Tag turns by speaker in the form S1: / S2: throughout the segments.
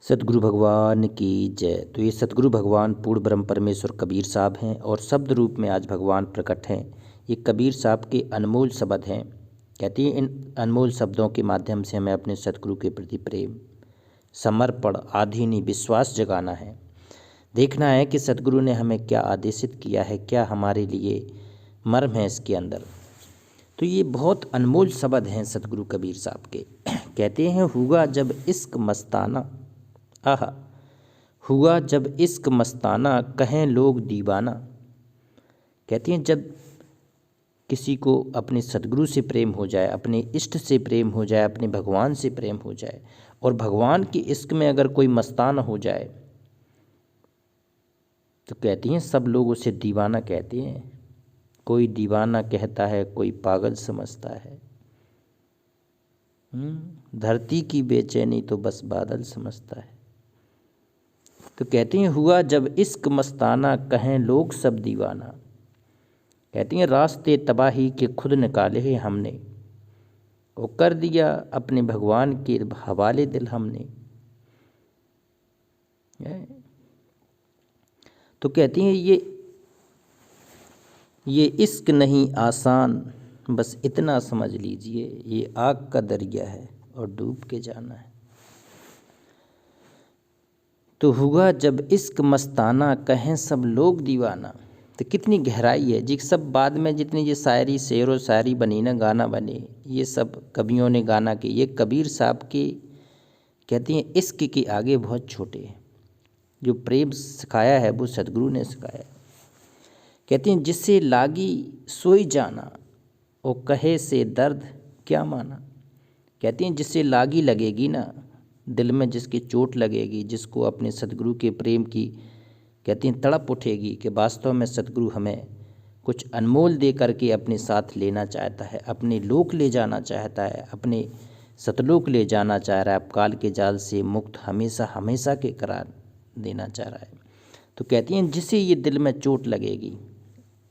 S1: सतगुरु भगवान की जय। तो ये सतगुरु भगवान पूर्ण ब्रह्म परमेश्वर कबीर साहब हैं और शब्द रूप में आज भगवान प्रकट हैं। ये कबीर साहब के अनमोल शब्द हैं। कहते हैं इन अनमोल शब्दों के माध्यम से हमें अपने सतगुरु के प्रति प्रेम, समर्पण, आधीनी विश्वास जगाना है। देखना है कि सतगुरु ने हमें क्या आदेशित किया है, क्या हमारे लिए मर्म है इसके अंदर। तो ये बहुत अनमोल शब्द हैं सतगुरु कबीर साहब के। कहते हैं हुआ जब इश्क मस्ताना, आहा हुआ जब इश्क मस्ताना, कहें लोग दीवाना। कहते हैं जब किसी को अपने सतगुरु से प्रेम हो जाए, अपने इष्ट से प्रेम हो जाए, अपने भगवान से प्रेम हो जाए और भगवान के इश्क में अगर कोई मस्ताना हो जाए तो कहती हैं सब लोग उसे दीवाना कहते हैं। कोई दीवाना कहता है, कोई पागल समझता है। धरती की बेचैनी तो बस बादल समझता है। तो कहती हैं हुआ जब इश्क मस्ताना, कहें लोग सब दीवाना। कहती हैं रास्ते तबाही के खुद निकाले हैं हमने, वो कर दिया अपने भगवान के हवाले दिल हमने। तो कहती हैं ये इश्क नहीं आसान, बस इतना समझ लीजिए, ये आग का दरिया है और डूब के जाना है। तो हुआ जब इश्क मस्ताना, कहें सब लोग दीवाना। तो कितनी गहराई है जी। सब बाद में जितनी ये शायरी, शेर व शायरी बनी ना, गाना बने, ये सब कवियों ने गाना के, ये कबीर साहब के कहती हैं इश्क के आगे बहुत छोटे हैं। जो प्रेम सिखाया है वो सतगुरु ने सिखाया। कहती हैं जिससे लागी सोई जाना, वो कहे से दर्द क्या माना। कहती हैं जिससे लागी लगेगी ना, दिल में जिसकी चोट लगेगी, जिसको अपने सतगुरु के प्रेम की कहती हैं तड़प उठेगी कि वास्तव में सतगुरु हमें कुछ अनमोल दे करके अपने साथ लेना चाहता है, अपने लोक ले जाना चाहता है, अपने सतलोक ले जाना चाह रहा है, अब काल के जाल से मुक्त हमेशा हमेशा के करार देना चाह रहा है। तो कहती हैं जिसे ये दिल में चोट लगेगी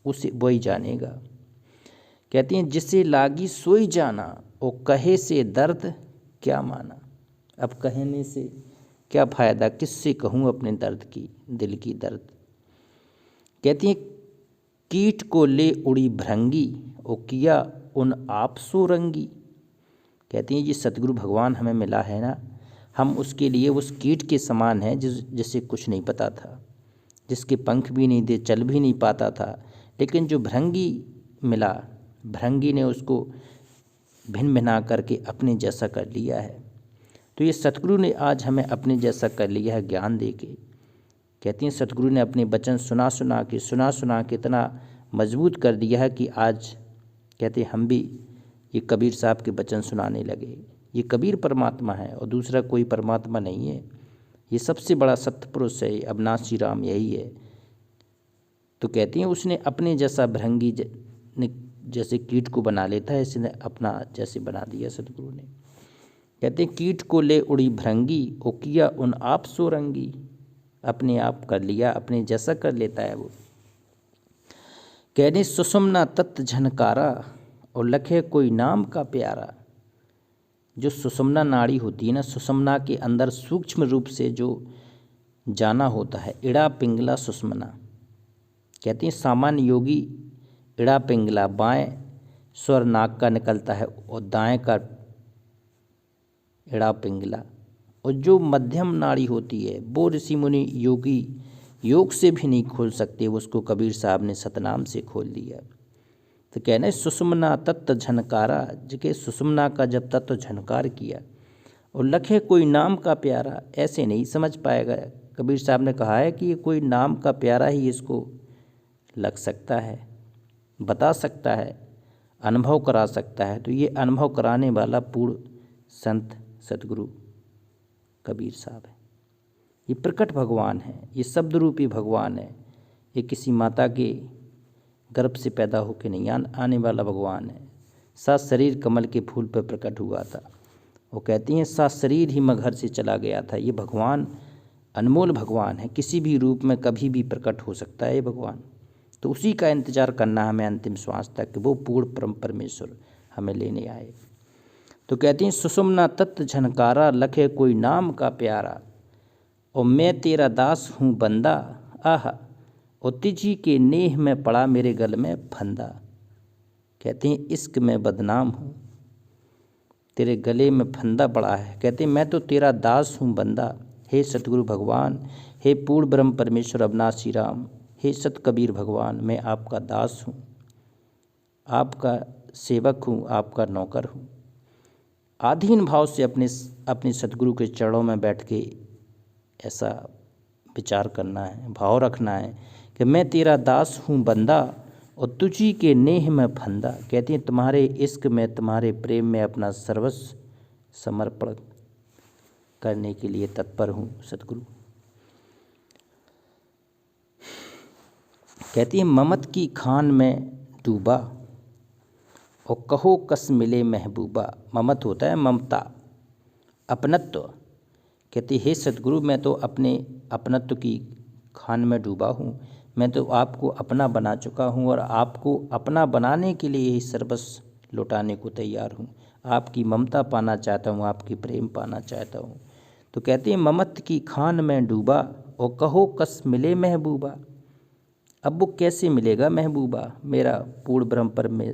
S1: उसे वही जानेगा। कहती हैं जिसे लागी सोई जाना, वो कहे से दर्द क्या माना। अब कहने से क्या फ़ायदा, किससे कहूँ अपने दर्द की, दिल की दर्द। कहती हैं कीट को ले उड़ी भृंगी, वो किया उन आप सो रंगी। कहती हैं ये सतगुरु भगवान हमें मिला है ना, हम उसके लिए उस कीट के समान हैं जिसे कुछ नहीं पता था, जिसके पंख भी नहीं थे, चल भी नहीं पाता था, लेकिन जो भृंगी मिला, भृंगी ने उसको भिन्न भिना करके अपने जैसा कर लिया है। तो ये सतगुरु ने आज हमें अपने जैसा कर लिया है ज्ञान दे के। कहती हैं सतगुरु ने अपने वचन सुना सुना के इतना मजबूत कर दिया है कि आज कहते हैं हम भी ये कबीर साहब के वचन सुनाने लगे। ये कबीर परमात्मा है और दूसरा कोई परमात्मा नहीं है। ये सबसे बड़ा सत्य पुरुष है, अविनाशी राम यही है। तो कहती हैं उसने अपने जैसा भृंगी जैसे कीट को बना लेता है, इसने अपना जैसे बना दिया सतगुरु ने। कहते हैं कीट को ले उड़ी भृंगी, वो किया उन आप सो रंगी। अपने आप कर लिया, अपने जैसा कर लेता है वो। कहने सुषुम्ना तत्व झनकारा, और लखे कोई नाम का प्यारा। जो सुषुम्ना नाड़ी होती है ना, सुषुम्ना के अंदर सूक्ष्म रूप से जो जाना होता है, इड़ा पिंगला सुषुम्ना। कहती हैं सामान्य योगी इड़ा पिंगला बाएं स्वर नाक का निकलता है और दाएं का इड़ा पिंगला। और जो मध्यम नाड़ी होती है वो ऋषि मुनि योगी योग से भी नहीं खोल सकते, उसको कबीर साहब ने सतनाम से खोल दिया। तो कहना है सुषुम्ना तत्व झनकारा, जिके सुषुम्ना का जब तत्व झनकार किया, और लखे कोई नाम का प्यारा, ऐसे नहीं समझ पाएगा। कबीर साहब ने कहा है कि ये कोई नाम का प्यारा ही इसको लग सकता है, बता सकता है, अनुभव करा सकता है। तो ये अनुभव कराने वाला पूर्ण संत सतगुरु कबीर साहब है। ये प्रकट भगवान है, ये शब्द रूपी भगवान है। ये किसी माता के गर्भ से पैदा होकर नहीं आने वाला भगवान है। सात शरीर कमल के फूल पर प्रकट हुआ था। वो कहती हैं सात शरीर ही मगर से चला गया था। ये भगवान अनमोल भगवान है, किसी भी रूप में कभी भी प्रकट हो सकता है ये भगवान। तो उसी का इंतज़ार करना हमें अंतिम श्वास तक कि वो पूर्ण परम परमेश्वर हमें लेने आए। तो कहती हैं सुषुम्ना तत्व झनकारा, लखे कोई नाम का प्यारा। और मैं तेरा दास हूँ बंदा, आहा और तिजी के नेह में पड़ा मेरे गल में फंदा। कहते हैं इश्क में बदनाम हूँ, तेरे गले में फंदा पड़ा है। कहते हैं मैं तो तेरा दास हूँ बंदा, हे सतगुरु भगवान, हे पूर्ण ब्रह्म परमेश्वर अविनाशी राम, हे सत कबीर भगवान, मैं आपका दास हूँ, आपका सेवक हूँ, आपका नौकर हूँ। आधीन भाव से अपने सतगुरु के चरणों में बैठ के ऐसा विचार करना है, भाव रखना है कि मैं तेरा दास हूँ बंदा और तुझी के नेह में फंदा। कहती हैं तुम्हारे इश्क में, तुम्हारे प्रेम में अपना सर्वस्व समर्पण करने के लिए तत्पर हूँ सतगुरु। कहती है ममत की खान में डूबा और कहो कस मिले महबूबा। ममत होता है ममता, अपनत्व। कहती हे सतगुरु मैं तो अपने अपनत्व की खान में डूबा हूँ, मैं तो आपको अपना बना चुका हूँ और आपको अपना बनाने के लिए ही सर्वस्व लौटाने को तैयार हूँ। आपकी ममता पाना चाहता हूँ, आपकी प्रेम पाना चाहता हूँ। तो कहते हैं ममत की खान में डूबा और कहो कस मिले महबूबा। अब वो कैसे मिलेगा महबूबा, मेरा पूर्ण ब्रह्म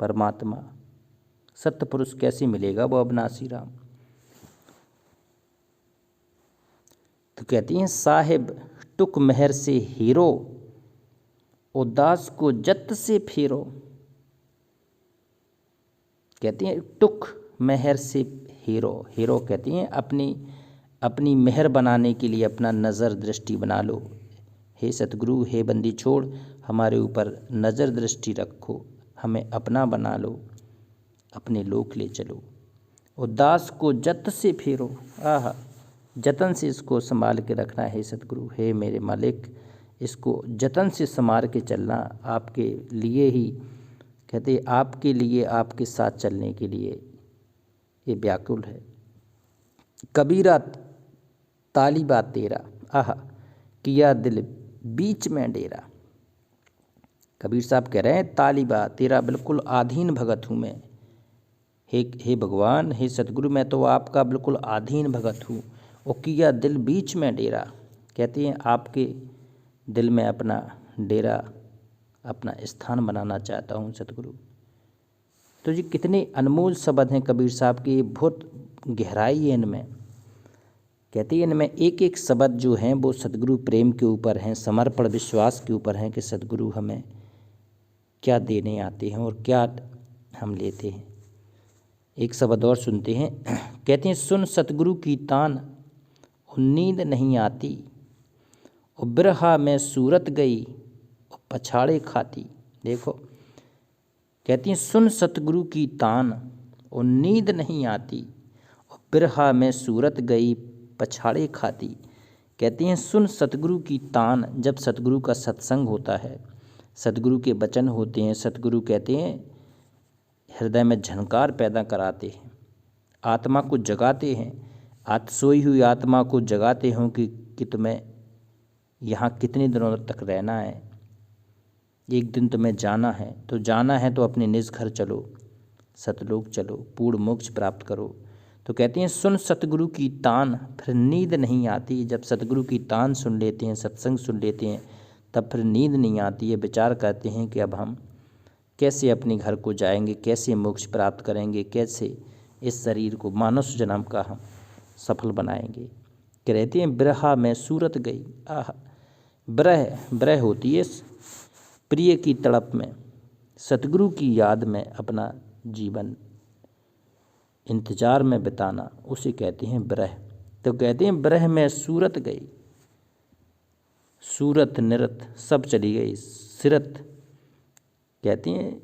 S1: परमात्मा सत्य पुरुष कैसे मिलेगा वो अविनाशी राम। तो कहती हैं साहिब टुक मेहर से हीरो उदास को जत से फेरो। कहती हैं टुक मेहर से हीरो, हीरो कहती हैं अपनी मेहर बनाने के लिए अपना नज़र दृष्टि बना लो। हे सतगुरु, हे बंदी छोड़, हमारे ऊपर नज़र दृष्टि रखो, हमें अपना बना लो, अपने लोक ले चलो। उदास को जत से फेरो, आहा जतन से इसको संभाल के रखना है सतगुरु। हे मेरे मालिक, इसको जतन से संभाल के चलना, आपके लिए ही कहते आपके लिए, आपके साथ चलने के लिए ये व्याकुल है। कबीरा तालिबा तेरा, आहा किया दिल बीच में डेरा। कबीर साहब कह रहे हैं तालिबा तेरा बिल्कुल आधीन भगत हूँ मैं। हे भगवान, हे सतगुरु, मैं तो आपका बिल्कुल आधीन भगत हूँ। और किया दिल बीच में डेरा, कहते हैं आपके दिल में अपना डेरा, अपना स्थान बनाना चाहता हूँ सतगुरु। तो ये कितने अनमोल शब्द हैं कबीर साहब की, बहुत गहराई है इनमें। कहते हैं इनमें एक एक शब्द जो हैं वो सतगुरु प्रेम के ऊपर हैं, समर्पण विश्वास के ऊपर हैं कि सतगुरु हमें क्या देने आते हैं और क्या हम लेते हैं। एक शब्द और सुनते हैं। कहते हैं सुन सतगुरु की तान और नींद नहीं आती और बिरहा में सूरत गई और पछाड़े खाती। देखो कहती हैं सुन सतगुरु की तान और नींद नहीं आती और बिरहा में सूरत गई पछाड़े खाती। कहती हैं सुन सतगुरु की तान, जब सतगुरु का सत्संग होता है, सतगुरु के वचन होते हैं, सतगुरु कहते हैं हृदय में झनकार पैदा कराते हैं, आत्मा को जगाते हैं, सोई हुई आत्मा को जगाते हों कि तुम्हें यहाँ कितने दिनों तक रहना है, एक दिन तुम्हें जाना है, तो जाना है तो अपने निज घर चलो, सतलोक चलो, पूर्ण मोक्ष प्राप्त करो। तो कहते हैं सुन सतगुरु की तान, फिर नींद नहीं आती। जब सतगुरु की तान सुन लेते हैं, सत्संग सुन लेते हैं, तब फिर नींद नहीं आती है। विचार करते हैं कि अब हम कैसे अपने घर को जाएंगे, कैसे मोक्ष प्राप्त करेंगे, कैसे इस शरीर को मानव जन्म का हम सफल बनाएंगे। कहते हैं बिरहा में सूरत गई, आह ब्रह होती है प्रिय की तड़प में, सतगुरु की याद में अपना जीवन इंतजार में बिताना, उसे कहते हैं ब्रह। तो कहते हैं ब्रह में सूरत गई, सूरत निरत सब चली गई, सिरत कहते हैं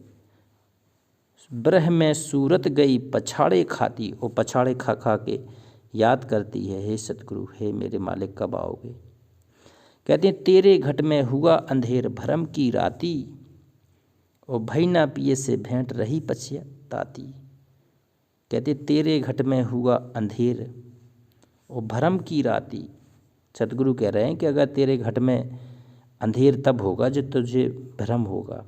S1: ब्रह में सूरत गई पछाड़े खाती, और पछाड़े खा खा के याद करती है हे सतगुरु, हे मेरे मालिक कब आओगे। कहते हैं तेरे घट में हुआ अंधेर भरम की राती, और भई ना पिए से भेंट रही पछताती। कहते तेरे घट में हुआ अंधेर और भरम की राती। सतगुरु कह रहे हैं कि अगर तेरे घट में अंधेर तब होगा जब तुझे भ्रम होगा,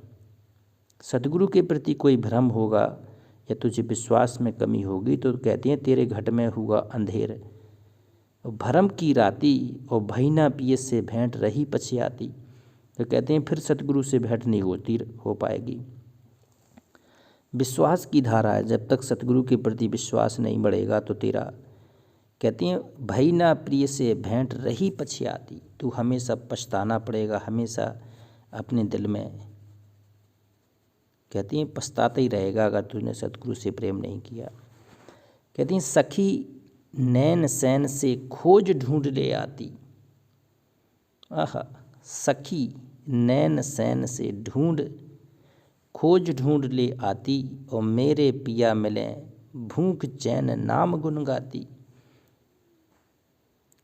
S1: सतगुरु के प्रति कोई भ्रम होगा या तुझे विश्वास में कमी होगी, तो कहते हैं तेरे घट में हुआ अंधेर, भरम की राती और भई ना पिए से भेंट रही पछियाती। तो कहते हैं फिर सतगुरु से भेंट नहीं हो पाएगी। विश्वास की धारा है, जब तक सतगुरु के प्रति विश्वास नहीं बढ़ेगा तो तेरा, कहते हैं भई ना प्रिय से भेंट रही पछियाती, तू हमेशा पछताना पड़ेगा, हमेशा अपने दिल में, कहती हैं पछताता ही रहेगा अगर तूने सतगुरु से प्रेम नहीं किया। कहती हैं सखी नैन सैन से खोज ढूंढ ले आती। आहा, सखी नैन सैन से खोज ढूंढ ले आती, और मेरे पिया मिले भूख चैन नाम गुन गाती।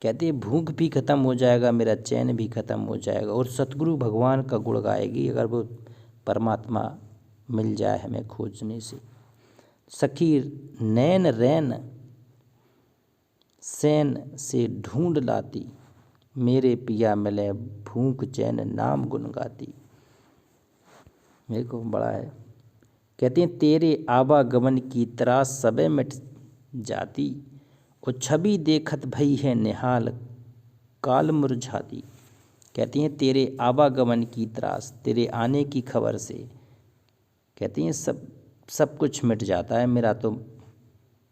S1: कहते भूख भी खत्म हो जाएगा, मेरा चैन भी खत्म हो जाएगा, और सतगुरु भगवान का गुण गाएगी अगर वो परमात्मा मिल जाए हमें खोजने से। सखी नैन रैन सैन से ढूंढ लाती, मेरे पिया मिले भूख चैन नाम गुन गाती। देखो बड़ा है। कहते हैं तेरे आवागमन की त्रास सबे मिट जाती, और छवि देखत भई है निहाल काल मुरझाती। कहती हैं तेरे आवागमन की त्रास, तेरे आने की खबर से, कहती हैं सब कुछ मिट जाता है मेरा तो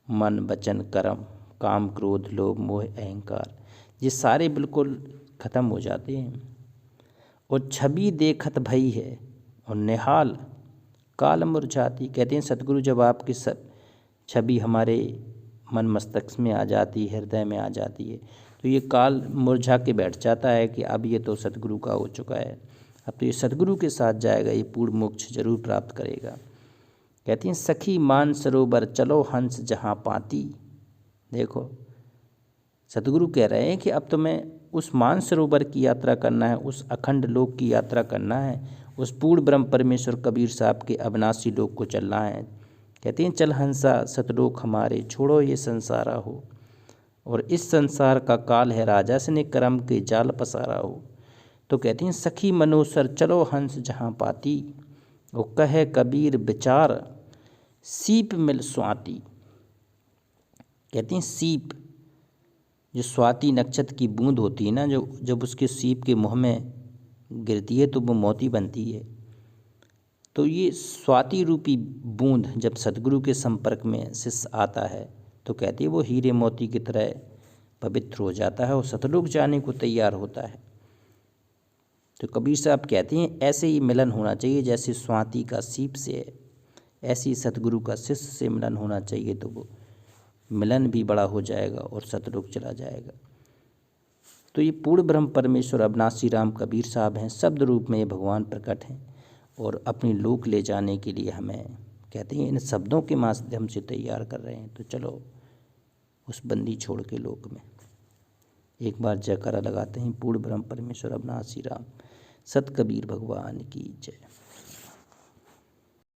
S1: मन वचन कर्म, काम क्रोध लोभ मोह अहंकार, ये सारे बिल्कुल ख़त्म हो जाते हैं। और छवि देखत भई है और निहाल काल मुरझाती। कहते हैं सतगुरु जब आपकी सब छवि हमारे मन मस्तिष्क में आ जाती है, हृदय में आ जाती है, तो ये काल मुरझा के बैठ जाता है कि अब ये तो सतगुरु का हो चुका है, अब तो ये सतगुरु के साथ जाएगा, ये पूर्ण मोक्ष जरूर प्राप्त करेगा। कहती हैं सखी मान सरोवर चलो हंस जहाँ पाती। देखो सतगुरु कह रहे हैं कि अब तो मैं उस मान सरोवर की यात्रा करना है, उस अखंड लोक की यात्रा करना है, उस पूर्ण ब्रह्म परमेश्वर कबीर साहब के अविनाशी लोक को चलना है। कहते हैं चल हंसा सतलोक हमारे, छोड़ो ये संसारा हो, और इस संसार का काल है राजा से ने कर्म के जाल पसारा हो। तो कहते हैं सखी मनोसर चलो हंस जहाँ पाती, वो कहे कबीर विचार सीप मिल स्वाति। कहते हैं सीप, जो स्वाति नक्षत्र की बूंद होती है ना, जो जब उसके सीप के मुँह में गिरती है तो वो मोती बनती है। तो ये स्वाति रूपी बूंद जब सतगुरु के संपर्क में शिष्य आता है तो कहते हैं वो हीरे मोती की तरह पवित्र हो जाता है और सतलोक जाने को तैयार होता है। तो कबीर साहब कहते हैं ऐसे ही मिलन होना चाहिए जैसे स्वाति का सीप से है, ऐसे ही सतगुरु का शिष्य से मिलन होना चाहिए, तो वो मिलन भी बड़ा हो जाएगा और सतलोक चला जाएगा। तो ये पूर्ण ब्रह्म परमेश्वर अविनाशी राम कबीर साहब हैं, शब्द रूप में ये भगवान प्रकट हैं और अपनी लोक ले जाने के लिए हमें कहते हैं इन शब्दों के माध्यम से तैयार कर रहे हैं। तो चलो उस बंदी छोड़ के लोक में एक बार जयकारा लगाते हैं। पूर्ण ब्रह्म परमेश्वर अविनाशी राम सत कबीर भगवान की जय।